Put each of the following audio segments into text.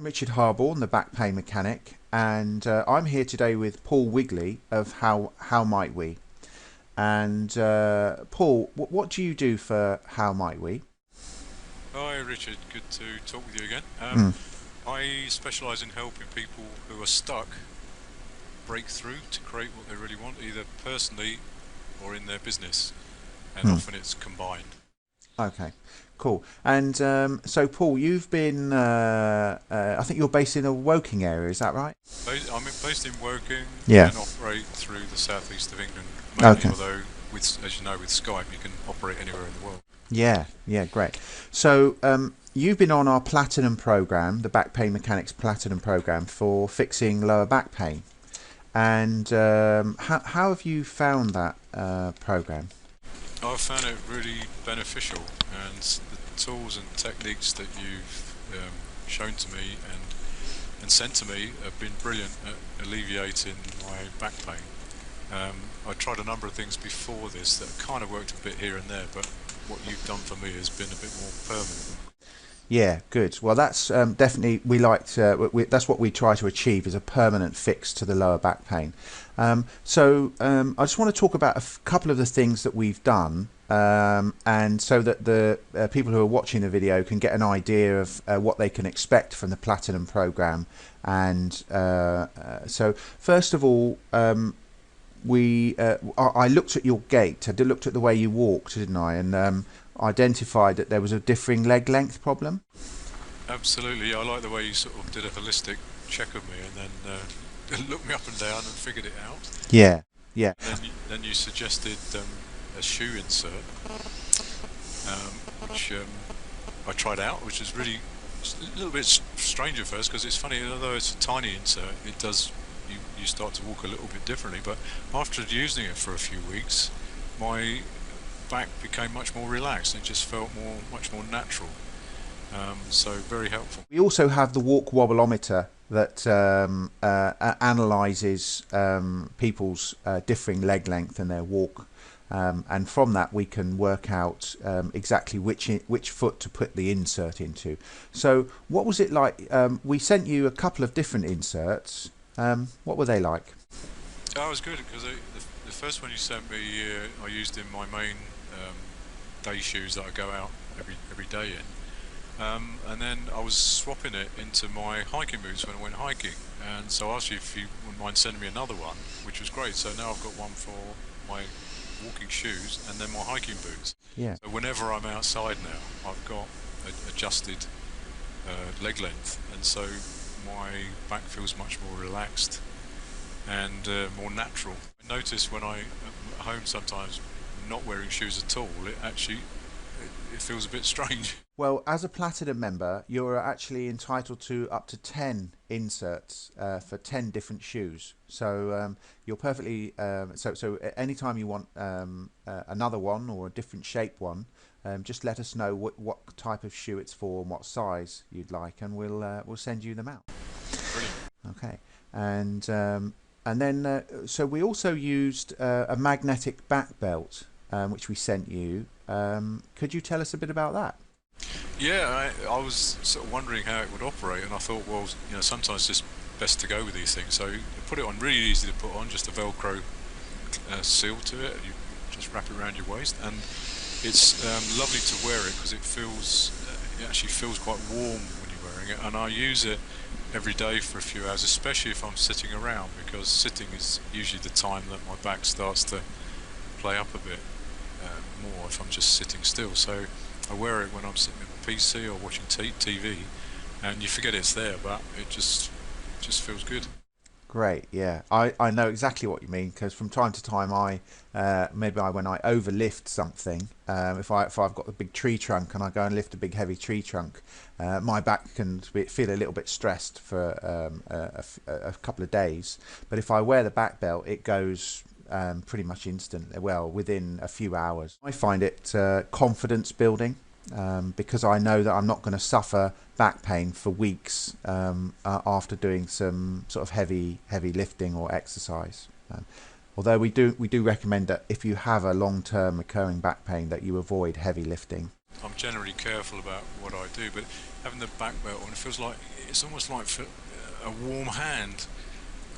I'm Richard Harborne, the back pain mechanic, and I'm here today with Paul Wigley of How Might We? And Paul, what do you do for How Might We? Hi Richard, good to talk with you again. Mm. I specialise in helping people who are stuck break through to create what they really want, either personally or in their business, and Mm. often it's combined. Okay, cool. And so, Paul, you've been, I think you're based in a Woking area, is that right? I'm based in Woking Yeah. and operate through the southeast of England mainly, Okay. although as you know, with Skype you can operate anywhere in the world. Yeah, yeah, great. So, you've been on our Platinum program, the Back Pain Mechanics Platinum program for fixing lower back pain. And how have you found that program? I've found it really beneficial, and the tools and techniques that you've shown to me and sent to me have been brilliant at alleviating my back pain. I tried a number of things before this that kind of worked a bit here and there, but what you've done for me has been a bit more permanent. Yeah, good. Well, that's definitely that's what we try to achieve is a permanent fix to the lower back pain. I just want to talk about a couple of the things that we've done, and so that the people who are watching the video can get an idea of what they can expect from the Platinum program. And so, first of all, I looked at your gait. I looked at the way you walked, didn't I? And identified that there was a differing leg length problem. Absolutely, I like the way you sort of did a holistic check of me and then looked me up and down and figured it out. Yeah, yeah. Then you suggested a shoe insert, which I tried out, which is really a little bit strange at first because it's funny, although it's a tiny insert, it does you start to walk a little bit differently. But after using it for a few weeks, my back became much more relaxed. It just felt much more natural. So very helpful. We also have the walk wobbleometer that analyses people's differing leg length and their walk, and from that we can work out exactly which foot to put the insert into. So what was it like? We sent you a couple of different inserts. What were they like? Oh, it was good because the first one you sent me, I used in my main day shoes that I go out every day in. And then I was swapping it into my hiking boots when I went hiking, and so I asked you if you wouldn't mind sending me another one, which was great. So now I've got one for my walking shoes and then my hiking boots. Yeah. So whenever I'm outside now, I've got adjusted leg length, and so my back feels much more relaxed and more natural. I notice when I'm at home sometimes not wearing shoes at all, it feels a bit strange. Well, as a Platinum member, you're actually entitled to up to 10 inserts for 10 different shoes. So you're perfectly so anytime you want another one or a different shape one, just let us know what type of shoe it's for and what size you'd like, and we'll send you them out. Brilliant. Okay, and then so we also used a magnetic back belt, which we sent you. Could you tell us a bit about that? Yeah, I was sort of wondering how it would operate, and I thought, well, sometimes it's just best to go with these things. So I put it on, really easy to put on, just a Velcro seal to it. You just wrap it around your waist, and it's lovely to wear it because it actually feels quite warm when you're wearing it. And I use it every day for a few hours, especially if I'm sitting around, because sitting is usually the time that my back starts to play up a bit more if I'm just sitting still. So I wear it when I'm sitting at the PC or watching TV, and you forget it's there, but it just feels good. Great, yeah. I know exactly what you mean, because from time to time when I overlift something, if I've got a big tree trunk and I go and lift a big heavy tree trunk, my back can feel a little bit stressed for a couple of days. But if I wear the back belt, it goes pretty much instantly, well, within a few hours. I find it confidence building, because I know that I'm not going to suffer back pain for weeks after doing some sort of heavy lifting or exercise. Although we do recommend that if you have a long-term recurring back pain that you avoid heavy lifting. I'm generally careful about what I do, but having the back belt on, it feels like it's almost like a warm hand,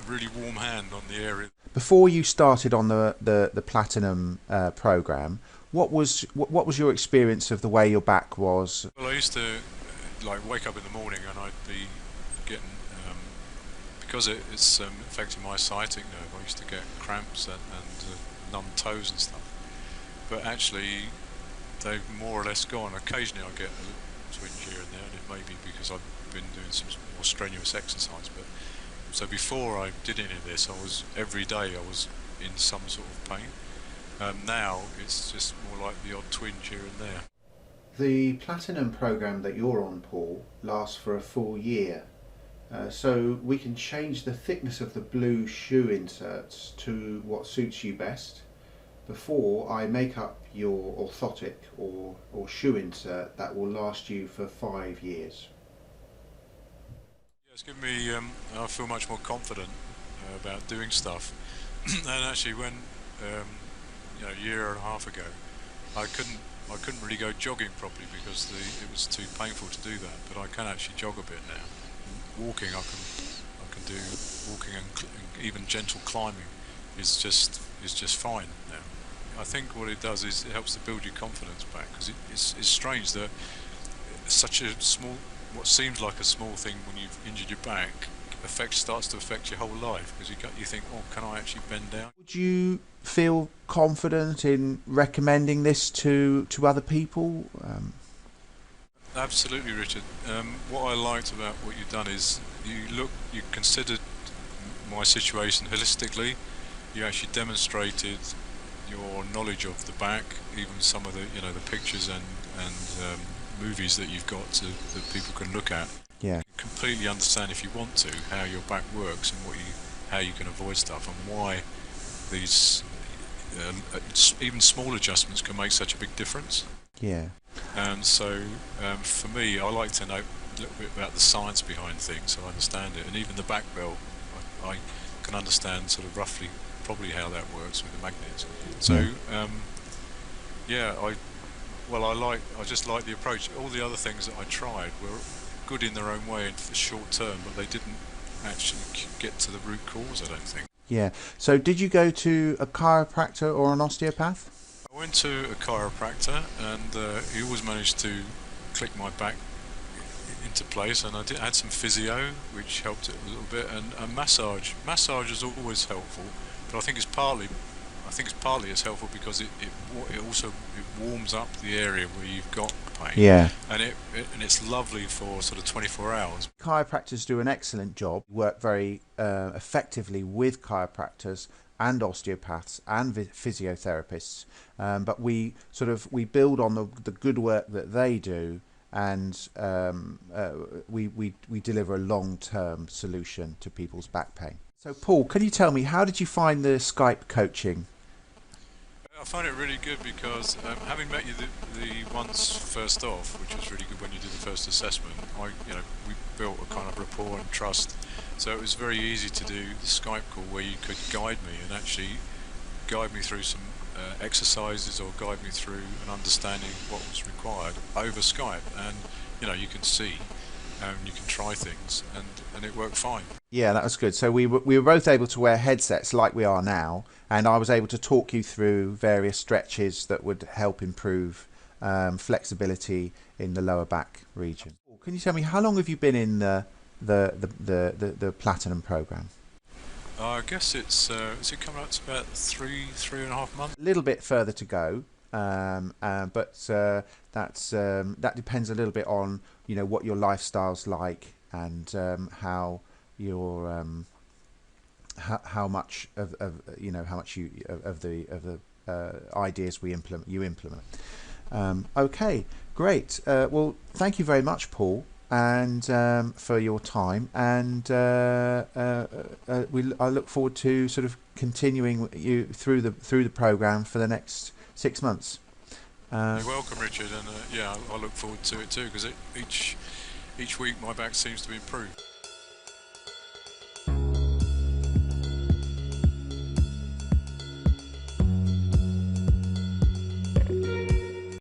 a really warm hand on the area. Before you started on the platinum program, what was your experience of the way your back was? Well, I used to like wake up in the morning and I'd be getting because it's affecting my sciatic nerve. I used to get cramps and numb toes and stuff. But actually, they've more or less gone. Occasionally, I get a little twinge here and there, and it may be because I've been doing some more strenuous exercise. But so before I did any of this, I was every day I was in some sort of pain. Now it's just more like the odd twinge here and there. The platinum program that you're on, Paul, lasts for a full year. So we can change the thickness of the blue shoe inserts to what suits you best before I make up your orthotic or shoe insert that will last you for 5 years. Yeah, it's given me. I feel much more confident about doing stuff. And actually, when a year and a half ago, I couldn't really go jogging properly because it was too painful to do that. But I can actually jog a bit now. Walking, I can do walking and even gentle climbing is just fine now. I think what it does is it helps to build your confidence back because it's strange that such a small, what seems like a small thing when you've injured your back, starts to affect your whole life because you think, oh, can I actually bend down? Would you feel confident in recommending this to other people? Absolutely, Richard. What I liked about what you've done is you considered my situation holistically. You actually demonstrated your knowledge of the back, even some of the pictures and movies that you've got that people can look at. Yeah. You completely understand if you want to how your back works and how you can avoid stuff and why these even small adjustments can make such a big difference. Yeah. And so for me, I like to know a little bit about the science behind things so I understand it. And even the back belt, I can understand sort of roughly probably how that works with the magnets. So I just like the approach. All the other things that I tried were good in their own way and for short term, but they didn't actually get to the root cause, I don't think. Yeah. So did you go to a chiropractor or an osteopath? I went to a chiropractor and he always managed to click my back into place, and I had some physio which helped it a little bit, and a massage. Massage is always helpful, but I think it's partly it's helpful because it also warms up the area where you've got pain. Yeah. And it's lovely for sort of 24 hours. Chiropractors do an excellent job. Work very effectively with chiropractors and osteopaths and physiotherapists, but we build on the good work that they do, and we deliver a long-term solution to people's back pain. So Paul, can you tell me, how did you find the Skype coaching? I find it really good because having met you the once first off, which was really good when you did the first assessment, we built a kind of rapport and trust. So it was very easy to do the Skype call where you could guide me and actually guide me through some exercises or guide me through an understanding of what was required over Skype, and you can see and you can try things, and it worked fine. Yeah, that was good. So we were both able to wear headsets like we are now, and I was able to talk you through various stretches that would help improve flexibility in the lower back region. Can you tell me, how long have you been in the Platinum program? I guess it's is it coming up to about three and a half months? A little bit further to go, but that depends a little bit on what your lifestyle's like, and how your how much of the ideas you implement. Okay, great. Well, thank you very much, Paul, and for your time, and I look forward to sort of continuing you through the program for the next 6 months. You're welcome, Richard, and I look forward to it too, because each week my back seems to improve.